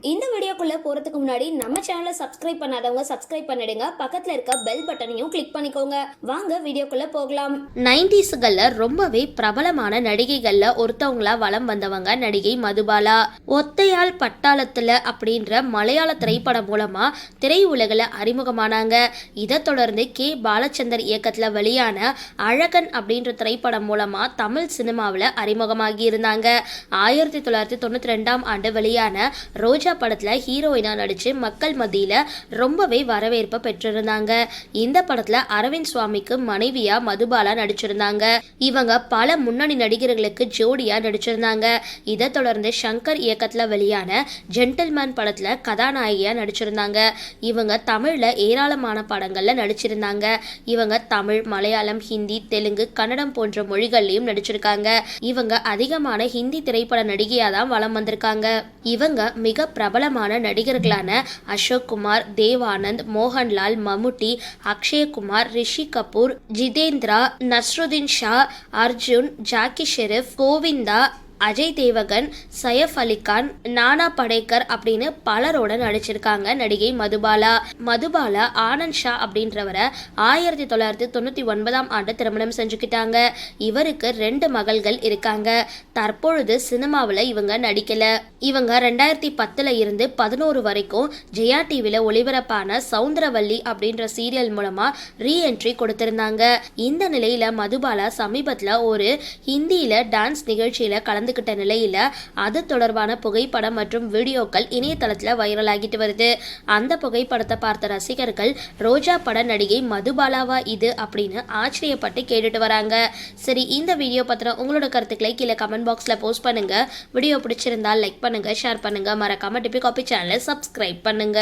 இந்த வீடியோக்குள்ள போறதுக்கு முன்னாடி நம்ம சேனலை சப்ஸ்கிரைப் பண்ணாதவங்க சப்ஸ்கிரைப் பண்ணிடுங்க, பக்கத்துல இருக்க பெல் பட்டனையும் கிளிக் பண்ணிக்கோங்க. வாங்க வீடியோக்குள்ள போகலாம். 90ஸ்கள்ல ரொம்பவே பிரபலமான நடிகைகள்ல ஒருத்தவங்களா வலம் வந்தவங்க நடிகை மதுபாலா. ஒத்தையாள் பட்டாளத்துல அப்படின்ற மலையாள திரைப்படம் மூலமா திரையுலகில் அறிமுகமானாங்க. இதை தொடர்ந்து கே பாலச்சந்தர் இயக்கத்துல வெளியான அழகன் அப்படின்ற திரைப்படம் மூலமா தமிழ் சினிமாவில் அறிமுகமாகி இருந்தாங்க. 1992 ஆண்டு வெளியான ரோஜா படத்துல ஹீரோயினா நடிச்சு மக்கள் மத்தியில ரொம்பவே வரவேற்பை பெற்றிருந்தாங்க. இந்த படத்துல அரவிந்த் சுவாமிக்கு மனைவியா மதுபாலா நடிச்சிருந்தாங்க. இவங்க பல முன்னணி நடிகர்களுக்கு ஜோடியா நடிச்சிருந்தாங்க. இதை தொடர்ந்து சங்கர் இயக்கத்துல வெளியான ஜென்டில்மேன் படத்துல கதாநாயகியா நடிச்சிருந்தாங்க. இவங்க தமிழ்ல ஏராளமான படங்கள்ல நடிச்சிருந்தாங்க. இவங்க தமிழ், மலையாளம், ஹிந்தி, தெலுங்கு, கன்னடம் போன்ற மொழிகள்லயும் நடிச்சிருக்காங்க. இவங்க அதிகமான ஹிந்தி திரைப்பட நடிகையா தான் வலம் வந்திருக்காங்க. இவங்க மிக பிரபலமான நடிகர்களான அசோக் குமார், தேவானந்த், மோகன்லால், மம்முட்டி, அக்ஷயகுமார், ரிஷி கபூர், ஜிதேந்திரா, நஸ்ருதீன் ஷா, அர்ஜுன், ஜாக்கி ஷெரீப், கோவிந்தா, அஜய் தேவகன், சைஃப் அலிகான், நானா படேக்கர் அப்படின்னு பலரோட நடிச்சிருக்காங்க நடிகை மதுபாலா. மதுபாலா ஆனந்த் ஷா அப்படின்றவரை 1999 ஆண்டு திருமணம் செஞ்சுக்கிட்டாங்க. இவருக்கு 2 மகள்கள் இருக்காங்க. தற்பொழுது சினிமாவில் இவங்க நடிக்கல. இவங்க 2010 இருந்து 11 வரைக்கும் ஜெயா டிவில ஒளிபரப்பான சவுந்தரவல்லி அப்படின்ற சீரியல் மூலமா ரீஎன்ட்ரி கொடுத்திருந்தாங்க. இந்த நிலையில மதுபாலா சமீபத்தில் ஒரு ஹிந்தியில டான்ஸ் நிகழ்ச்சியில கலந்துக்கிட்ட நிலையில அது தொடர்பான புகைப்படம் மற்றும் வீடியோக்கள் இணையதளத்துல வைரல் ஆகிட்டு வருது. அந்த புகைப்படத்தை பார்த்த ரசிகர்கள் ரோஜா பட நடிகை மதுபாலாவா இது அப்படின்னு ஆச்சரியப்பட்டு கேட்டுட்டு வராங்க. சரி, இந்த வீடியோ பத்தின உங்களோட கருத்துக்களை கீழே கமெண்ட் பாக்ஸ்ல போஸ்ட் பண்ணுங்க. வீடியோ பிடிச்சிருந்தா லைக் பண்ணுங்க, ஷேர் பண்ணுங்க, மறக்காம டிபி காபி சேனலை சப்ஸ்கிரைப் பண்ணுங்க.